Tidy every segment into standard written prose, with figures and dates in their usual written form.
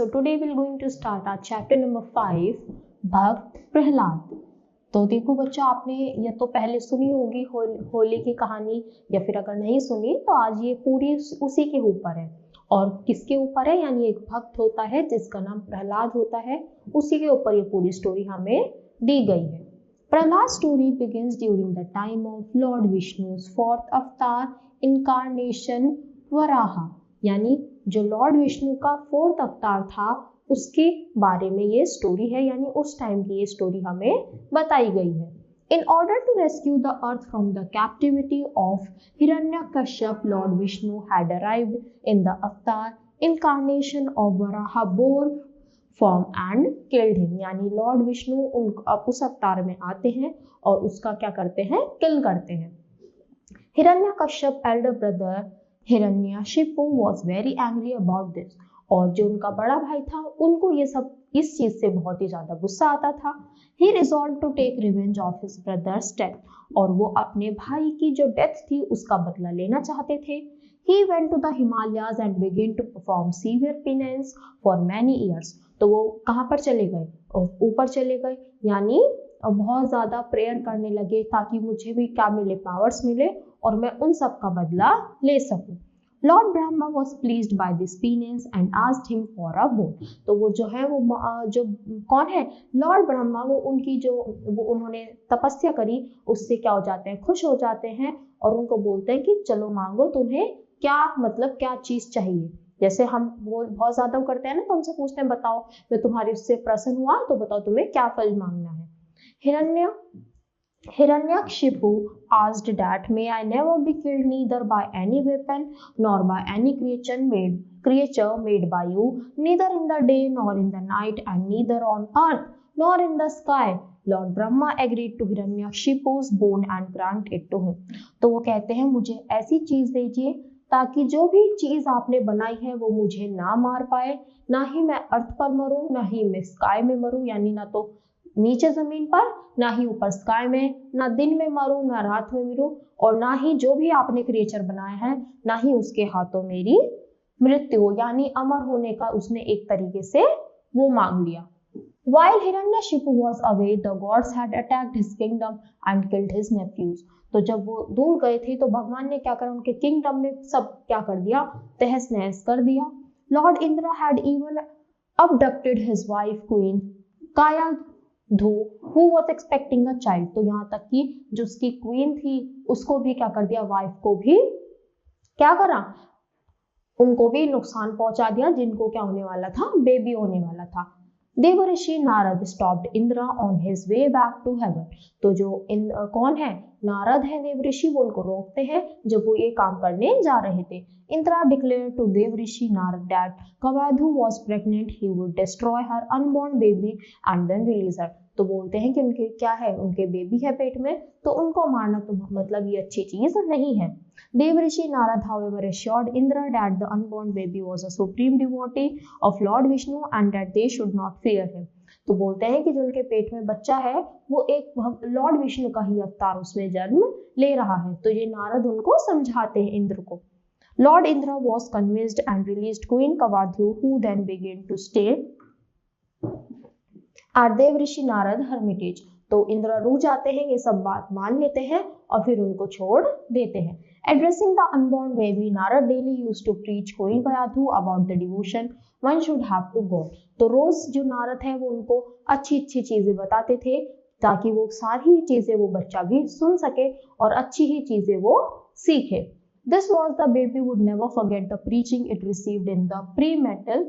So today we're going to start our chapter number 5, भक्त प्रहलाद। तो देखो बच्चों, आपने या तो पहले सुनी होगी होली की कहानी, या फिर अगर नहीं सुनी तो आज ये पूरी उसी के ऊपर है। और किसके ऊपर है? यानी एक भक्त होता है जिसका नाम प्रहलाद होता है, उसी के ऊपर ये पूरी स्टोरी हमें दी गई है। Prahlad story begins during the time of lord Vishnu's fourth avatar incarnation Varaha, यानी जो लॉर्ड विष्णु का फोर्थ अवतार था उसके बारे में ये स्टोरी है, यानी उस टाइम की ये स्टोरी हमें बताई गई है। In order to rescue the earth from the captivity of Hiranyakashyap, Lord Vishnu had arrived in the avatar incarnation of Varaha, bore form and killed him। यानी लॉर्ड विष्णु उस अवतार में आते हैं और उसका क्या करते हैं? किल करते हैं। Hiranyakashyap elder brother हिरण्यशिपु was very angry about this। और जो उनका बड़ा भाई था उनको ये सब इस चीज से बहुत ही ज्यादा गुस्सा आता था। He resolved to take revenge of his brother's death। और वो अपने भाई की जो डेथ थी उसका बदला लेना चाहते थे। He went to the Himalayas and began to perform severe penance for many years। तो वो कहाँ पर चले गए? ऊपर चले गए, यानी बहुत ज्यादा प्रेयर करने लगे ताकि मुझे भी क्या मिले? पावर्स मिले और मैं उन सब का बदला ले सकूं। Lord Brahma was pleased by this penance and asked him for a boon. तो वो जो है वो जो कौन है? लॉर्ड ब्रह्मा, वो उनकी जो वो उन्होंने तपस्या करी उससे क्या हो जाते हैं? खुश हो जाते हैं और उनको बोलते हैं कि चलो मांगो, तुम्हें क्या मतलब क्या चीज चाहिए। जैसे हम वो बहुत ज्यादा करते हैं ना, तो हमसे पूछते हैं बताओ मैं तुम्हारे उससे प्रसन्न हुआ तो बताओ तुम्हें क्या फल मांगना है। Hiranyakashipu asked that, may I never be killed neither by any weapon nor by any creature made by you, neither in the day nor in the night, and neither on earth nor in the sky। Lord Brahma agreed to Hiranyakashipu's boon and granted it to him। तो वो कहते हैं मुझे ऐसी चीज दीजिए ताकि जो भी चीज आपने बनाई है वो मुझे ना मार पाए, ना ही मैं अर्थ पर मरूं, ना ही मैं स्काई में मरूं, यानी ना तो नीचे जमीन पर, ना ही ऊपर स्काई में, ना दिन में मरूं ना रात में मरूं, और ना ही जो भी आपने क्रिएचर बनाया है ना ही उसके हाथों मेरी मृत्यु हो, यानी अमर होने का उसने एक तरीके से वो मांग लिया। While Hiranyashipu was away, the gods had attacked his kingdom and killed his nephews। तो जब वो दूर गए थे तो भगवान ने क्या करा? उनके किंगडम में सब क्या कर दिया? तहस नहस कर दिया। Lord Indra had even abducted his wife Queen Kayadhu, who was expecting a child। तो यहाँ तक कि जो उसकी क्वीन थी उसको भी क्या कर दिया? वाइफ को भी क्या करा? उनको भी नुकसान पहुंचा दिया, जिनको क्या होने वाला था? बेबी होने वाला था। Devarshi Narad stopped Indra on his way back to heaven. तो जो कौन है? नारद है देवऋषि, वो उनको रोकते हैं जब वो ये काम करने जा रहे थे। Indra declared to Devrishi Narad that Kayadhu was pregnant, he would destroy her unborn baby and then release her. तो बोलते हैं कि उनके क्या है? उनके बेबी है पेट में, तो उनको मारना तो मतलब ये अच्छी चीज नहीं है। Devrishi Narad, however, assured Indra that the unborn baby was a supreme devotee of Lord Vishnu and that they should not fear him। तो बोलते हैं कि जो उनके पेट में बच्चा है वो एक लॉर्ड विष्णु का ही अवतार उसमें जन्म ले रहा है। तो ये नारद उनको समझाते हैं इंद्र को। Lord Indra was convinced and released Queen Kavadhu, who then began to stay at Devrishi Narad hermitage। तो इंद्र रुक जाते हैं, ये सब बात मान लेते हैं और फिर उनको छोड़ देते हैं। Addressing the unborn baby, Narad daily used to preach Queen Kayadhu about the devotion one should have to God। तो रोज जो नारद है वो उनको अच्छी अच्छी चीजें बताते थे ताकि वो सारी चीजें वो बच्चा भी सुन सके और अच्छी ही चीजें वो सीखे। This was the baby would never forget the preaching it received in the prenatal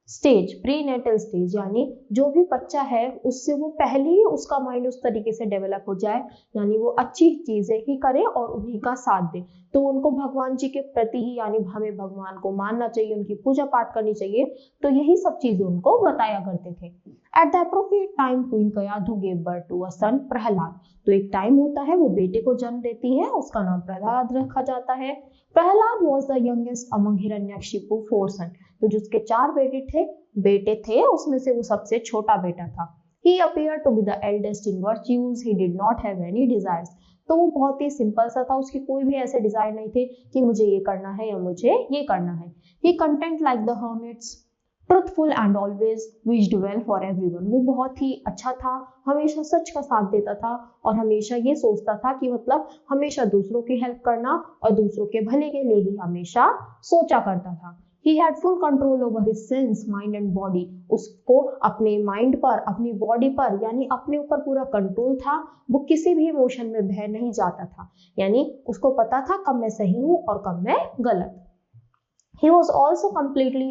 stage, यानी जो भी बच्चा है उससे वो पहले ही उसका माइंड उस तरीके से डेवलप हो जाए, यानी वो अच्छी चीजें ही करे और उन्हीं का साथ दे। तो उनको भगवान जी के प्रति ही, यानी हमें भगवान को मानना चाहिए, उनकी पूजा पाठ करनी चाहिए, तो यही सब चीजें उनको बताया करते थे। At the appropriate time queen Kayadhu gave birth to a son Prahlad. तो एक टाइम होता है वो बेटे को जन्म देती है, उसका नाम प्रहलाद रखा जाता है। Prahlad was the youngest among Hiranyakashipu 4 सन। तो जिसके 4 बेटे थे उसमें से वो सबसे छोटा बेटा था। He appeared to be the eldest in virtues, he did not have any desires। तो वो बहुत ही सिंपल सा था, उसकी कोई भी ऐसे डिजायर नहीं थे कि मुझे ये करना है या मुझे ये करना है। He content like the hermits truthful and always wished well for everyone. वो बहुत ही अच्छा था, हमेशा सच का साथ देता था और हमेशा ये सोचता था कि मतलब हमेशा दूसरों की हेल्प करना और दूसरों के भले के लिए ही हमेशा सोचा करता था। He had full control over his sense, mind and body. उसको अपने माइंड पर, अपनी बॉडी पर, यानी अपने ऊपर पूरा कंट्रोल था। वो किसी भी इमोशन में बह नहीं जाता था, यानी उसको पता था कब मैं सही हूँ और कब मैं गलत। He was also completely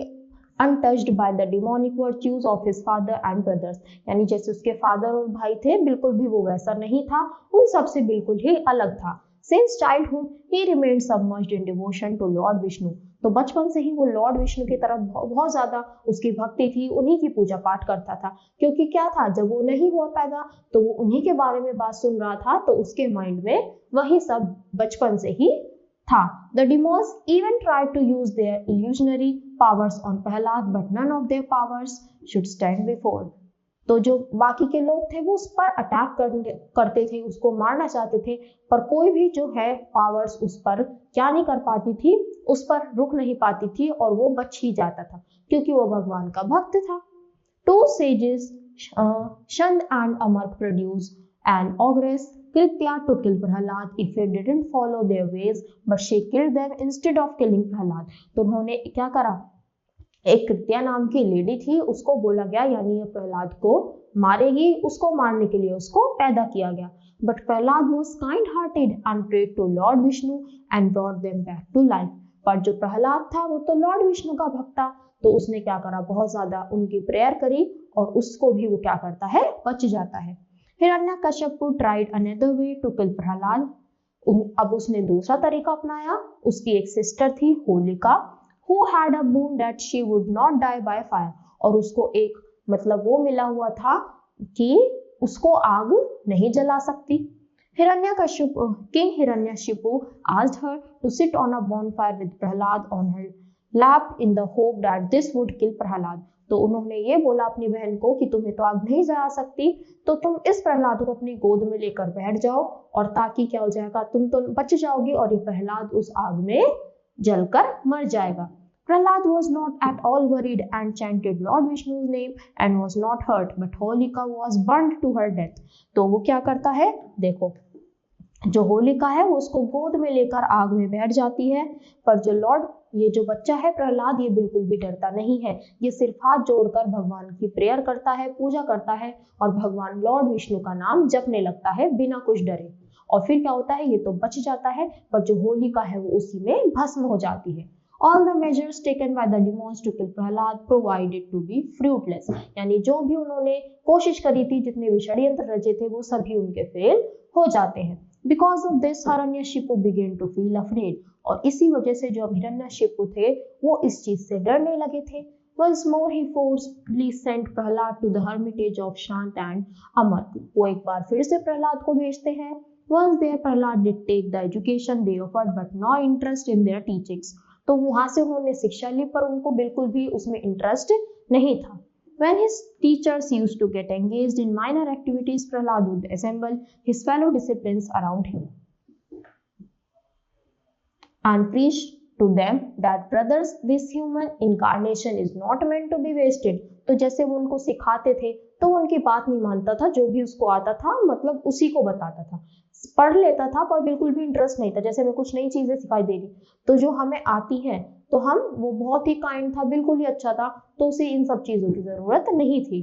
untouched by the demonic virtues of his father and brothers. यानी जैसे उसके फादर और भाई थे, बिल्कुल भी वो वैसा नहीं था, उन सब से बिल्कुल ही अलग था। Since childhood, he remained submerged in devotion to Lord Vishnu. तो बचपन से ही वो लॉर्ड विष्णु की तरफ बहुत ज्यादा उसकी भक्ति थी, उन्हीं की पूजा पाठ करता था। क्योंकि क्या था, जब वो नहीं हुआ पैदा तो वो उन्हीं के बारे में बात सुन रहा था, तो उसके माइंड में वही सब बचपन से ही था। The demons even tried to use their illusionary powers on Prahlad, but none of their powers should stand before. तो जो बाकी के लोग थे वो उस पर अटैक करते थे, उसको मारना चाहते थे, पर कोई भी जो है पावर्स उस पर क्या नहीं कर पाती थी, उस पर रुक नहीं पाती थी और वो बच ही जाता था क्योंकि वो भगवान का भक्त था। Two sages, Shand and Amark, produced an ogress Kritya to kill Prahlad if he didn't follow their ways, but she killed them instead of killing Prahlad. तो उन्होंने क्या करा, एक कृत्या नाम की लेडी थी, उसको बोला गया यानी ये प्रहलाद को मारेगी, उसको मारने के लिए उसको पैदा किया गया। But Prahlad was kind hearted and prayed to Lord Vishnu and brought them back to life. पर जो प्रहलाद था वो तो लॉर्ड विष्णु का भक्त था, तो उसने क्या करा, बहुत ज्यादा उनकी प्रेयर करी और उसको भी वो क्या करता है, बच जाता है। Hiranyakashipu tried another way to kill Prahlad. अब उसने दूसरा तरीका अपनाया। उसकी एक सिस्टर थी Holika, who had a boon that she would not die by fire, और उसको एक मतलब वो मिला हुआ था कि उसको आग नहीं जला सकती। Hiranyakashipu, King Hiranyashipu asked her to sit on a bonfire with Prahlad on her lap in the hope that this would kill Prahlad. तो उन्होंने ये बोला अपनी बहन को कि तुम्हें तो आग नहीं जला सकती, तो तुम इस प्रहलाद को अपनी गोद में लेकर बैठ जाओ और ताकि क्या हो जाएगा, तुम तो बच जाओगी और ये प्रहलाद उस आग में जलकर मर जाएगा। Prahlad was not at all worried and chanted Lord Vishnu's name and was not hurt, but Holika was burned to her death. तो वो क्या करता है, देखो जो होलिका है वो उसको गोद में लेकर आग में बैठ जाती है, पर जो लॉर्ड, ये जो बच्चा है प्रहलाद, ये बिल्कुल भी डरता नहीं है। ये सिर्फ हाथ जोड़कर भगवान की प्रेयर करता है, पूजा करता है और भगवान लॉर्ड विष्णु का नाम जपने लगता है बिना कुछ डरे। और फिर क्या होता है, ये तो बच जाता है, पर जो होलिका है वो उसी में भस्म हो जाती है। All the measures taken by the demons to kill Prahlad provided to be fruitless. यानी जो भी उन्होंने कोशिश करी थी, जितने भी षड्यंत्र रचे थे, वो सभी उनके फेल हो जाते हैं। Because of this, Hiranyashipu began to feel afraid. और इसी वजह से जो हिरण्यशिपु थे वो इस चीज से डरने लगे थे। Once more he forcibly sent Prahlad to the hermitage of Shant and Amark. वो एक बार फिर से प्रहलाद को भेजते हैं। Once there, Prahlad did take the education they offered, but no interest in their teachings. तो वहां से उन्होंने शिक्षा ली, पर उनको बिल्कुल भी उसमें इंटरेस्ट नहीं था। When his teachers used to get engaged in minor activities, Prahlad would assemble his fellow disciples around him and preach to them that brothers, this human incarnation is not meant to be wasted. तो जैसे वो उनको सिखाते थे तो वो उनकी बात नहीं मानता था, जो भी उसको आता था मतलब उसी को बताता था, पढ़ लेता था पर बिल्कुल भी इंटरेस्ट नहीं था। जैसे हमें कुछ नई चीजें सिखाई दे रही तो जो हमें आती हैं तो हम, वो बहुत ही काइंड था, बिल्कुल ही अच्छा था, तो उसे इन सब चीजों की जरूरत नहीं थी।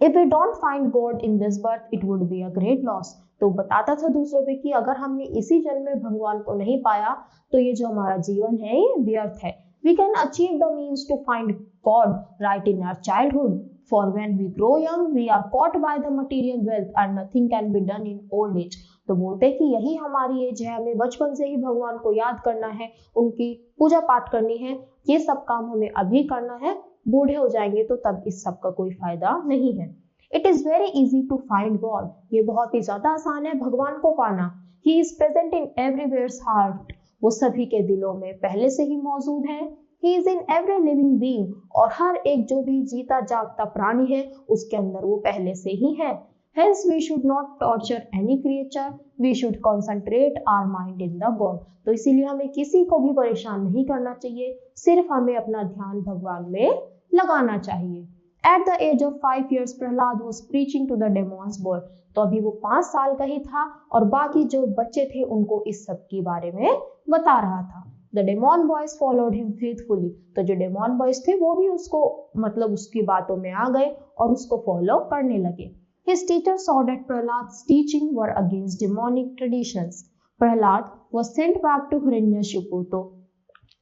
If we don't find God in this birth, it would be a great loss. तो बताता था दूसरों पे कि अगर हमने इसी जन्म में भगवान को नहीं पाया तो ये जो हमारा जीवन है ये व्यर्थ है। We can achieve the means to find God right in our childhood. For when we grow young, we are caught by the material wealth and nothing can be done in old age. तो बोलते कि यही हमारी as है, हमें बचपन से ही भगवान को याद करना है, उनकी पूजा पाठ करनी है, ये सब काम हमें अभी करना है, बूढ़े हो जाएंगे तो तब इस सब का कोई फायदा नहीं है। It is very easy to find God. ये बहुत ही ज्यादा आसान है भगवान को पाना। He is present in everyone's heart. वो सभी के दिलों में पहले से ही मौजूद है। He is in every living being. और हर एक जो भी जीता जागता प्राणी है उसके अंदर वो पहले से ही है। Hence we should not torture any creature. We should concentrate our mind in the God. तो इसीलिए हमें किसी को भी परेशान नहीं करना चाहिए, सिर्फ हमें अपना ध्यान भगवान में लगाना चाहिए। At the age of 5 years, Prahlad was preaching to the demons boy. तो अभी वो 5 साल का ही था और बाकी जो बच्चे थे उनको इस सब के बारे में बता रहा था। The demon boys followed him faithfully. तो जो demon boys थे वो भी उसको मतलब उसकी बातों में आ गए और उसको फॉलो करने लगे। His teachers saw that Prahlad's teaching were against demonic traditions. Prahlad was sent back to Hiranyashipu. तो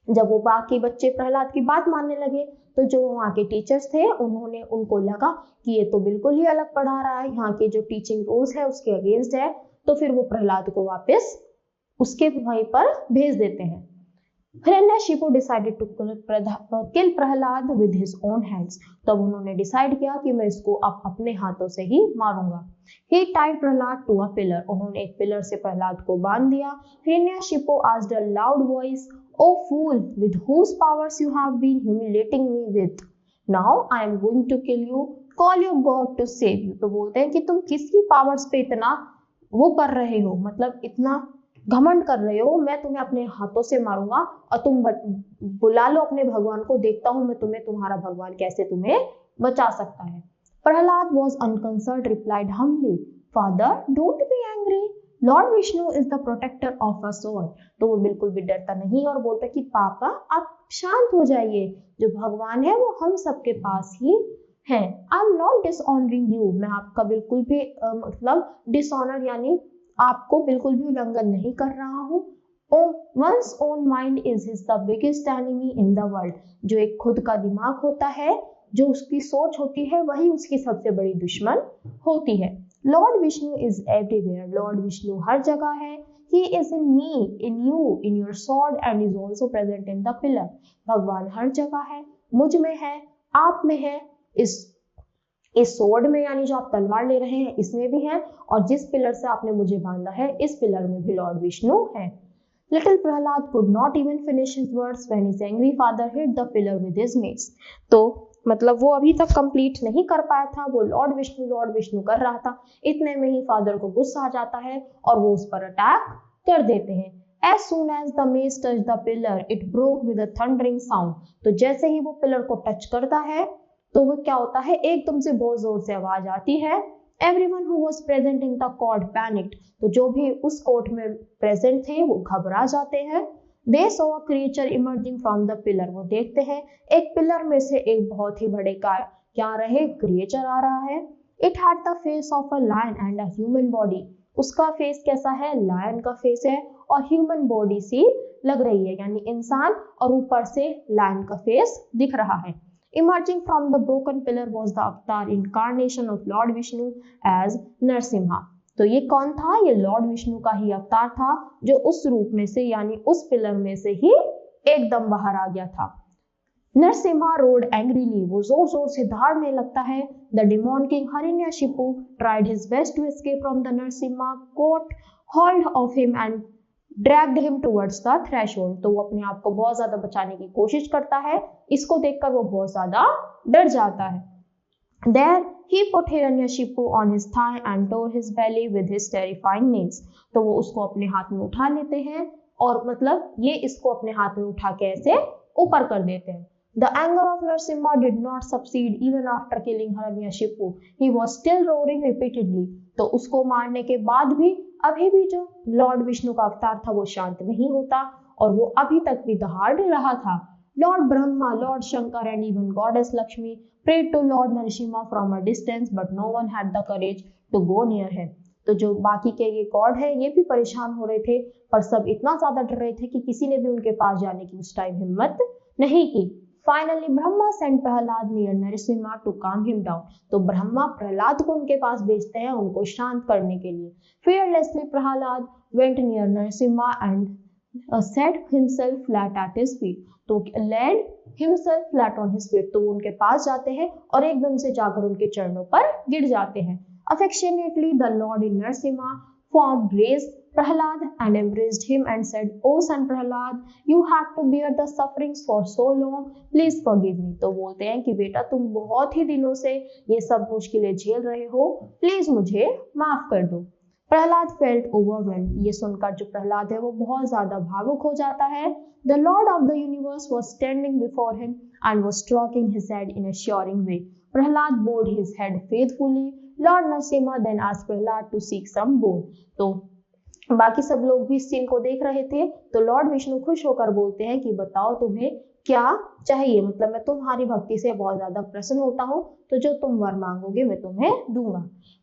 जब वो बाकी बच्चे प्रहलाद की बात मानने लगे तो जो वहाँ के टीचर्स थे उनको लगा कि ये तो बिल्कुल ही अलग पढ़ा रहा है, यहाँ के जो टीचिंग रूल्स है उसके अगेंस्ट है, तो फिर वो प्रहलाद को वापस उसके वहीं पर भेज देते हैं। Hiranyakashipu decided to kill Prahlad with his own hands. तब उन्होंने डिसाइड किया कि मैं इसको अपने हाथों से ही मारूंगा। He tied Prahlad to a pillar. उन्होंने एक पिलर से प्रहलाद को बांध दिया। Hiranyakashipu asked a loud voice, "O fool, with whose powers you have been humiliating me with? Now I am going to kill you. Call your God to save you." तो बोलते हैं कि तुम किसकी पावर्स पे इतना वो कर रहे हो, मतलब इतना घमंड कर रहे हो, मैं तुम्हें अपने हाथों से मारूंगा और तुम बुला लो अपने भगवान को, देखता हूं मैं तुम्हारा भगवान कैसे तुम्हें बचा सकता है। Prahlad was unconcerned, replied humbly, "Father, don't be angry. Lord Vishnu is the protector of us all." तो वो बिल्कुल भी डरता नहीं और बोलता कि पापा आप शांत हो जाइए, जो भगवान है वो हम सबके पास ही है। I am not dishonouring you. मैं आपका बिल्कुल भी मतलब डिसऑनर यानी आपको बिल्कुल भी उल्लंघन नहीं कर रहा हूँ। One's own mind is the biggest enemy in the world. जो एक खुद का दिमाग होता है, जो उसकी सोच होती है, वही उसकी सबसे बड़ी दुश्मन होती है। Lord Vishnu is everywhere. Lord Vishnu हर जगह है। He is in me, in you, in your sword and is also present in the pillar. भगवान हर जगह है, मुझ में है, आप में है, इस सोर्ड में यानी जो आप तलवार ले रहे हैं इसमें भी है, और जिस पिलर से आपने मुझे बांधा है इस पिलर में भी लॉर्ड विष्णु है। Little Prahlad could not even finish his words when his angry father hit the pillar with his mace. तो मतलब वो अभी तक कंप्लीट नहीं कर पाया था, वो लॉर्ड विष्णु कर रहा था, इतने में ही फादर को गुस्सा आ जाता है और वो उस पर अटैक कर देते हैं। As soon as the mace touched the pillar, it broke with a thundering sound. तो जैसे ही वो पिलर को टच करता है तो वो क्या होता है, एकदम से बहुत जोर से आवाज आती है। Everyone who was present in the court panicked. तो जो भी उस कोर्ट में प्रेजेंट थे वो घबरा जाते हैं। They saw a creature emerging from the pillar. वो देखते हैं एक पिलर में से एक बहुत ही बड़े का क्या रहे क्रिएचर आ रहा है। It had the face of a lion and a human body. उसका फेस कैसा है, लायन का फेस है और ह्यूमन बॉडी सी लग रही है, यानी इंसान, और ऊपर से लायन का फेस दिख रहा है। Emerging from the broken pillar was the avatar incarnation of Lord Vishnu as Narsimha. तो ये कौन था, ये लॉर्ड विष्णु का ही अवतार था जो उस रूप में से यानी उस पिलर में से ही एकदम बाहर आ गया था। नरसिम्हा रोड एंग्रीली, वो जोर जोर से दहाड़ने लगता है। The demon king Hiranyakashipu tried his best to escape from the Narasimha, caught hold of him and dragged him towards the threshold. तो वो अपने आप को बहुत ज्यादा बचाने की कोशिश करता है, इसको देखकर वो बहुत ज्यादा डर जाता है। There he put Hiranyashipu on his thigh and tore his belly with his terrifying nails. तो वो उसको अपने हाथ में उठा लेते हैं और मतलब ये इसको अपने हाथ में उठा के ऐसे ऊपर कर देते हैं। The anger of Narasimha did not subside even after killing Hiranyashipu. He was still roaring repeatedly. तो उसको मारने के बाद भी अभी भी जो लॉर्ड विष्णु का अवतार था वो शांत नहीं होता और वो अभी तक भी दहाड़ रहा था। Lord Brahma, Lord Shankar and even Goddess Lakshmi prayed to Lord Narasimha from a distance, but no one had the courage to go near him. तो जो बाकी के ये गॉड है ये भी परेशान हो रहे थे, पर सब इतना ज्यादा डर रहे थे कि किसी ने भी उनके पास जाने की उस टाइम हिम्मत नहीं की। Finally, Brahma sent Prahlad near Narasimha to calm him down. तो ब्रह्मा प्रहलाद को उनके पास भेजते हैं उनको शांत करने के लिए। Fearlessly, Prahlad went near Narasimha and set himself flat at his feet. तो laid himself flat on his feet. तो वो उनके पास जाते हैं और एकदम से जाकर उनके चरणों पर गिर जाते हैं। Affectionately, the Lord in Narasimha form raised Prahlad and embraced him and said, "O son Prahlad, you had to bear the sufferings for so long. Please forgive me." तो बोलते हैं कि बेटा तुम बहुत ही दिनों से ये सब मुश्किलें झेल रहे हो, प्लीज मुझे माफ कर दो। प्रहलाद फेल्ट ओवरवेल्ड, ये सुनकर जो प्रहलाद है वो बहुत ज्यादा भावुक हो जाता है। The lord of the universe was standing before him and was stroking his head in a assuring way. Prahlad bowed his head faithfully. Lord Narasimha then asked Prahlad to seek some boon. तो बाकी सब लोग भी इस सीन को देख रहे थे, तो लॉर्ड विष्णु खुश होकर बोलते हैं कि बताओ तुम्हें क्या चाहिए, मतलब मैं तुम्हारी भक्ति से बहुत ज्यादा प्रसन्न होता हूँ, तो जो तुम वर मांगोगे मैं तुम्हें दूंगा।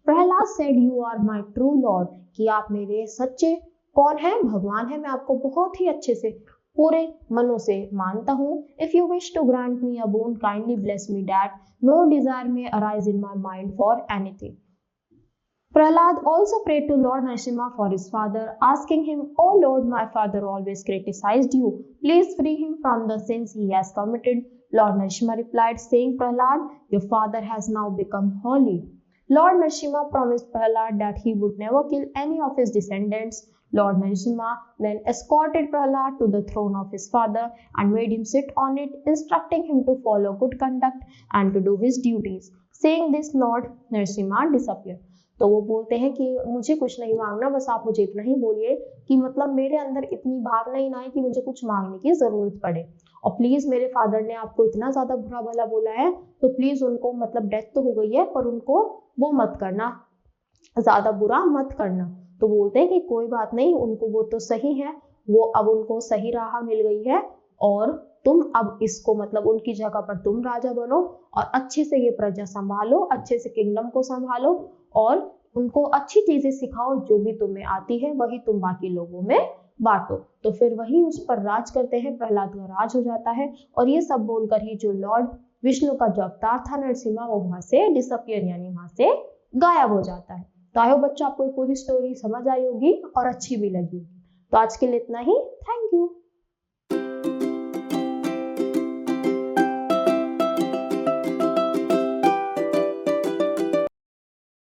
Prahlad said you are my true Lord, कि आप मेरे सच्चे कौन है, भगवान है, मैं आपको बहुत ही अच्छे से पूरे मनों से मानता हूँ। If you wish to grant me a boon kindly bless me that no desire may arise in my mind for anything. Prahlad also prayed to Lord Narasimha for his father, asking him, "O Lord, my father always criticized you. Please free him from the sins he has committed." Lord Narasimha replied, saying, "Prahlad, your father has now become holy." Lord Narasimha promised Prahlad that he would never kill any of his descendants. Lord Narasimha then escorted Prahlad to the throne of his father and made him sit on it, instructing him to follow good conduct and to do his duties. Saying this, Lord Narasimha disappeared. तो वो बोलते हैं कि मुझे कुछ नहीं मांगना, बस आप मुझे इतना ही बोलिए कि मतलब मेरे अंदर इतनी भावना ही ना आए कि मुझे कुछ मांगने की जरूरत पड़े, और प्लीज मेरे फादर ने आपको इतना ज्यादा बुरा भला बोला है तो प्लीज उनको, मतलब डेथ तो हो गई है पर उनको वो मत करना, ज्यादा बुरा मत करना। तो बोलते हैं कि कोई बात नहीं, उनको वो तो सही है, वो अब उनको सही राह मिल गई है और तुम अब इसको, मतलब उनकी जगह पर तुम राजा बनो और अच्छे से ये प्रजा संभालो, अच्छे से किंगडम को संभालो और उनको अच्छी चीजें सिखाओ, जो भी तुम्हें आती है वही तुम बाकी लोगों में बांटो। तो फिर वही उस पर राज करते हैं, प्रहलाद का राज हो जाता है। और ये सब बोलकर ही जो लॉर्ड विष्णु का जो अवतार था नरसिम्हा, वो वहां से डिसअपियर यानी वहां से गायब हो जाता है। तो आई होप बच्चों आपको पूरी स्टोरी समझ आई होगी और अच्छी भी लगी होगी। तो आज के लिए इतना ही। Thank you.